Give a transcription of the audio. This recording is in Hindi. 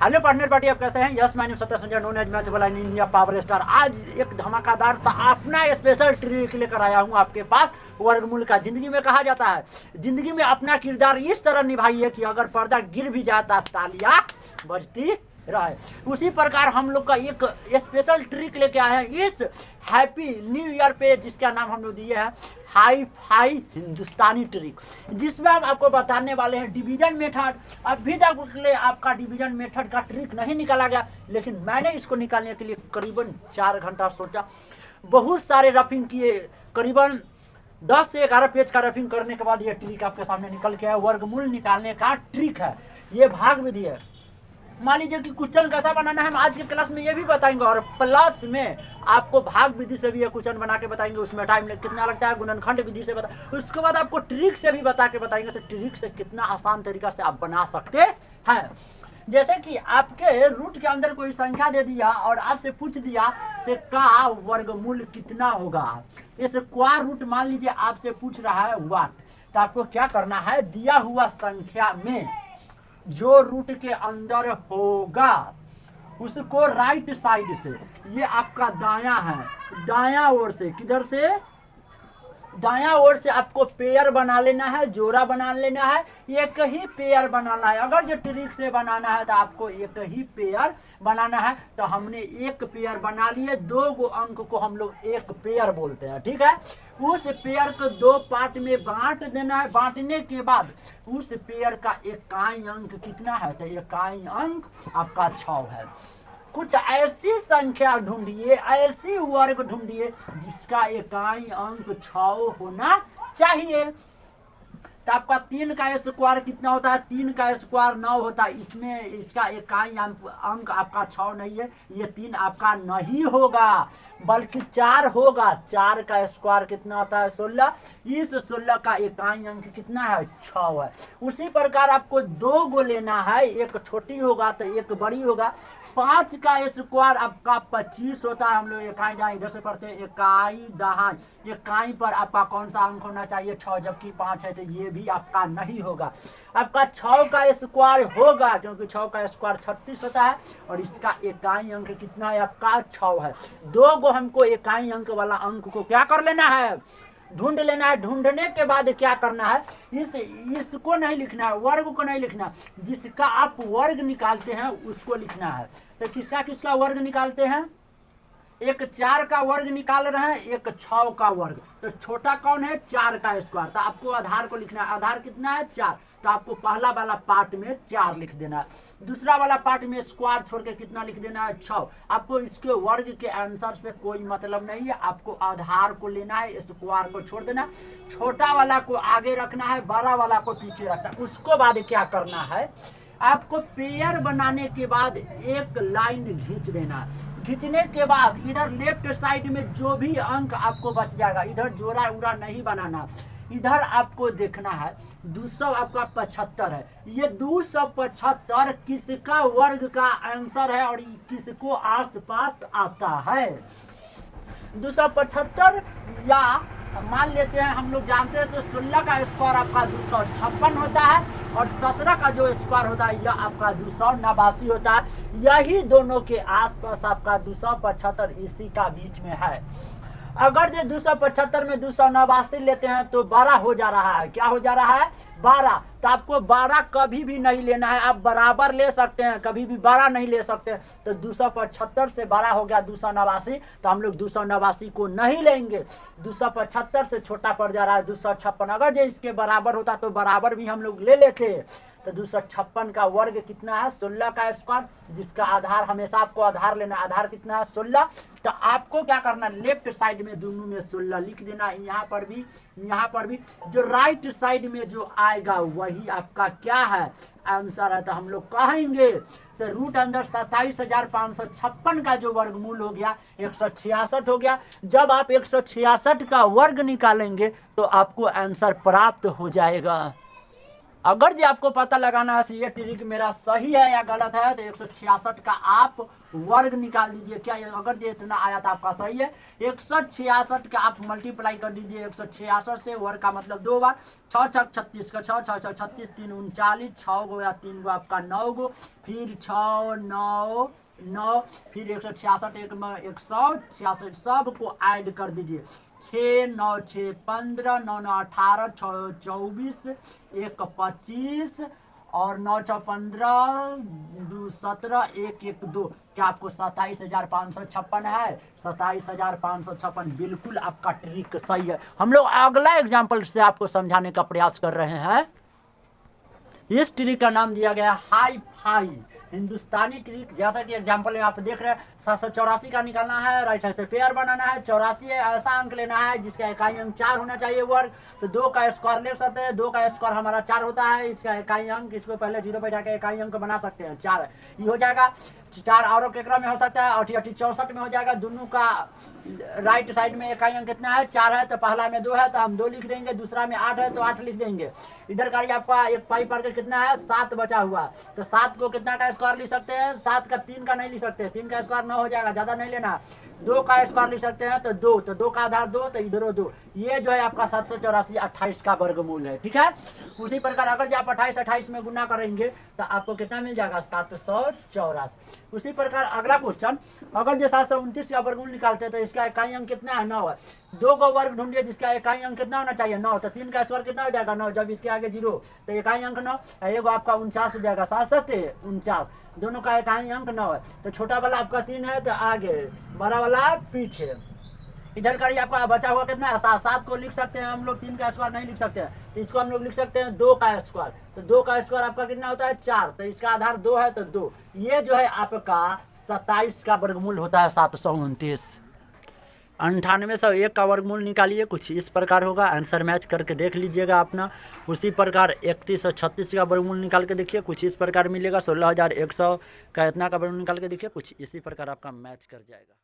हेलो पार्टनर पार्टी, आप कैसे हैं? यस माय नेम सत्तर संजय, नोन एज मैथ वाला इंडिया पावर स्टार। आज एक धमाकेदार सा अपना स्पेशल ट्रिक लेकर आया हूं आपके पास। वर्गमूल का जिंदगी में कहा जाता है, जिंदगी में अपना किरदार इस तरह निभाइए कि अगर पर्दा गिर भी जाता तालियां बजती रहे। उसी प्रकार हम लोग का एक स्पेशल ट्रिक लेके आए हैं इस हैप्पी न्यू ईयर पे, जिसका नाम हम लोग दिए हैं हाई फाई हिंदुस्तानी ट्रिक, जिसमें हम आपको बताने वाले हैं डिवीजन मेथड। अभी तक के लिए आपका डिवीजन मेथड का ट्रिक नहीं निकाला गया, लेकिन मैंने इसको निकालने के लिए करीबन 4 घंटा सोचा, बहुत सारे रफिंग किए, करीबन 10 से 11 पेज का रफिंग करने के बाद ये ट्रिक आपके सामने निकल के आया। वर्गमूल निकालने का ट्रिक है, ये भाग विधि है। मान लीजिए कि क्वेश्चन कैसा बनाना है, हम आज के क्लास में ये भी बताएंगे, और प्लस में आपको भाग विधि से भी ये क्वेश्चन बना के बताएंगे। उसमें टाइम कितना लगता है, गुणनखंड विधि से बता, उसके बाद आपको ट्रिक से भी बता के बताएंगे, ट्रिक से कितना आसान तरीका से आप बना सकते हैं। जैसे कि आपके रूट के अंदर कोई संख्या दे दिया और आपसे पूछ दिया से का वर्गमूल कितना होगा। इस स्क्वायर रूट मान लीजिए आपसे पूछ रहा है 1, तो आपको क्या करना है, दिया हुआ संख्या में जो रूट के अंदर होगा उसको राइट साइड से, ये आपका दाया है, दाया ओर से, किधर से, दाया ओर से आपको पेयर बना लेना है, जोड़ा बना लेना है, एक ही पेयर बनाना है। अगर जो ट्रिक से बनाना है तो आपको एक ही पेयर बनाना है। तो हमने एक पेयर बना लिए, 2 अंक को हम लोग एक पेयर बोलते हैं, ठीक है। उस पेयर को 2 पार्ट में बांट देना है। बांटने के बाद उस पेयर का इकाई अंक कितना है, तो इकाई अंक आपका 6 है। कुछ ऐसी संख्या ढूंढिए, ऐसी वर्ग ढूंढिए जिसका इकाई अंक 6 होना चाहिए। तो आपका 3 का स्क्वायर कितना होता है, 3 का स्क्वायर 9 होता है। इसमें इसका इकाई अंक आपका 6 नहीं है, ये 3 आपका नहीं होगा बल्कि 4 होगा। 4 का स्क्वायर कितना होता है, 16। इस 16 का इकाई अंक कितना है, 6 है। उसी प्रकार आपको 2 गो लेना है, एक छोटी होगा तो एक बड़ी होगा। 5 का स्क्वायर आपका 25 होता है। हम लोग इकाई जहाँ इधर से पढ़ते हैं, इकाई दहाई, इकाई पर आपका कौन सा अंक होना चाहिए, 6, जबकि 5 है, तो ये भी आपका नहीं होगा। आपका 6 का स्क्वायर होगा, क्योंकि 6 का स्क्वायर 36 होता है, और इसका इकाई अंक कितना है, आपका 6 है। 2 गो हमको इकाई अंक वाला अंक को क्या कर लेना है, ढूंढ लेना है। ढूंढने के बाद क्या करना है, इसको नहीं लिखना है, वर्ग को नहीं लिखना, जिसका आप वर्ग निकालते हैं उसको लिखना है। तो किसका किसका वर्ग निकालते हैं, एक 4 का वर्ग निकाल रहे हैं, एक 6 का वर्ग। तो छोटा कौन है, 4 का स्क्वायर। तो आपको आधार को लिखना है, आधार कितना है, 4। तो आपको पहला वाला पार्ट में 4 लिख देना है, दूसरा वाला पार्ट में स्क्वायर छोड़ के कितना लिख देना है, 6। आपको इसके वर्ग के आंसर से कोई मतलब नहीं है, आपको आधार को लेना है, स्क्वायर को छोड़ देना, छोटा वाला को आगे रखना है, बड़ा वाला को पीछे रखना है। उसको बाद क्या करना है, आपको पेयर बनाने के बाद एक लाइन खींच देना। खींचने के बाद इधर लेफ्ट साइड में जो भी अंक आपको बच जाएगा, इधर जोड़ा उड़ा नहीं बनाना, इधर आपको देखना है 200 आपका 75 है। ये 275 किसका वर्ग का आंसर है और किसको आसपास आता है। 275 या मान लेते हैं, हम लोग जानते हैं तो 16 का स्क्वायर आपका 256 होता है, और 17 का जो स्क्वायर होता है यह आपका 289 होता है। यही दोनों के आसपास आपका 275 इसी का बीच में है। अगर ये 275 में 289 लेते हैं तो 12 हो जा रहा है। क्या हो जा रहा है, 12। तो आपको 12 कभी भी नहीं लेना है, आप बराबर ले सकते हैं, कभी भी 12 नहीं ले सकते। तो 275 से 12 हो गया 289, तो हम लोग 289 को नहीं लेंगे। 275 से छोटा पड़ जा रहा है 256। अगर जो इसके बराबर होता तो बराबर भी हम लोग ले लेते। तो 256 का वर्ग कितना है, 16 का स्क्वायर, जिसका आधार हमेशा आपको आधार लेना, आधार कितना है, 16। तो आपको क्या करना, लेफ्ट साइड में दोनों में 16 लिख देना, यहाँ पर भी, यहाँ पर भी। जो राइट साइड में जो आएगा वही आपका क्या है, आंसर है। तो हम लोग कहेंगे तो रूट अंदर 27,556 का जो वर्गमूल हो गया 166 हो गया। जब आप 166 का वर्ग निकालेंगे तो आपको आंसर प्राप्त हो जाएगा। अगर जी आपको पता लगाना है ये ट्रिक मेरा सही है या गलत है, तो 166 का आप वर्ग निकाल दीजिए। क्या अगर ये इतना आया तो आपका सही है। 166 का आप मल्टीप्लाई कर दीजिए 166 से, वर्ग का मतलब 2 बार, 6 छक 36 का 6 6 6 36 3 39, 6 गो या 3 गो आपका 9 गो, फिर 6 9 9, फिर 166 एक में 166 सबको ऐड कर दीजिए। 6 9 6 15, 9 9 18, 6 24, 1 25 और 9 6 15, 2 17, 1 1 2। क्या आपको 27,556 है? 27,556 बिल्कुल आपका ट्रिक सही है। हम लोग अगला एग्जाम्पल से आपको समझाने का प्रयास कर रहे हैं। इस ट्रिक का नाम दिया गया हाई फाई, हिंदुस्तानी ट्रिक। जैसा कि एग्जांपल में आप देख रहे हैं 784 का निकालना है, राइट साइड से पेयर बनाना है। 84 ऐसा अंक लेना है जिसका इकाई अंक 4 होना चाहिए वर्ग, तो 2 का स्क्वायर ले सकते हैं। 2 का स्क्वायर हमारा 4 होता है, इसका इकाई अंक, इसको पहले 0 पे जाकर इकाई अंक बना सकते हैं 4, ये हो जाएगा 4। और केकरा में हो सकता है 88 64 में हो जाएगा। दोनों का राइट साइड में इकाई अंक कितना है? 4 है, तो पहला में 2 है तो हम 2 लिख देंगे, दूसरा में 8 है तो 8 लिख देंगे। इधर का आपका एक पाई पर कितना है? 7 बचा हुआ, तो 7 को कितना का स्क्वायर लिख सकते हैं? 7 का 3 का नहीं लिख सकते, 3 का स्क्वायर 9 हो जाएगा, ज्यादा नहीं लेना। 2 का स्क्वायर लिख सकते हैं तो 2, तो 2 का आधार 2, तो इधर 2। ये जो है आपका 784 28 का वर्गमूल है, ठीक है। उसी प्रकार अगर जो आप 28 28 में गुना करेंगे तो आपको कितना मिल जाएगा? 784। उसी प्रकार अगला क्वेश्चन, अगर जो 729 का वर्गमूल निकालते हैं तो इसका इकाई अंक कितना है? 9 है। 2 को वर्ग ढूंढिए जिसका इकाई अंक कितना होना चाहिए? 9, तो 3 का स्क्वायर कितना हो जाएगा? 9, जब इसके आगे 0 तो इकाई अंक 9, एगो आपका 49 हो जाएगा। 7 7 49, दोनों का इकाई अंक 9 है। तो छोटा वाला आपका 3 है तो आगे, बड़ा वाला पीछे। इधर का आपका बचा हुआ कितना है? 7। 7 को लिख सकते हैं हम लोग, 3 का स्क्वायर नहीं लिख सकते हैं, तो इसको हम लोग लिख सकते हैं 2 का स्क्वायर। तो 2 का स्क्वायर आपका कितना होता है? 4, तो इसका आधार 2 है तो 2। ये जो है आपका 27 का वर्गमूल होता है 729। 9801 का वर्गमूल निकालिए, कुछ इस प्रकार होगा। आंसर मैच करके देख लीजिएगा अपना। उसी प्रकार 3136 का वर्गमूल निकाल के देखिए, कुछ इस प्रकार मिलेगा। 16100 का इतना का वर्गमूल निकाल के देखिए, कुछ इसी प्रकार आपका मैच कर जाएगा।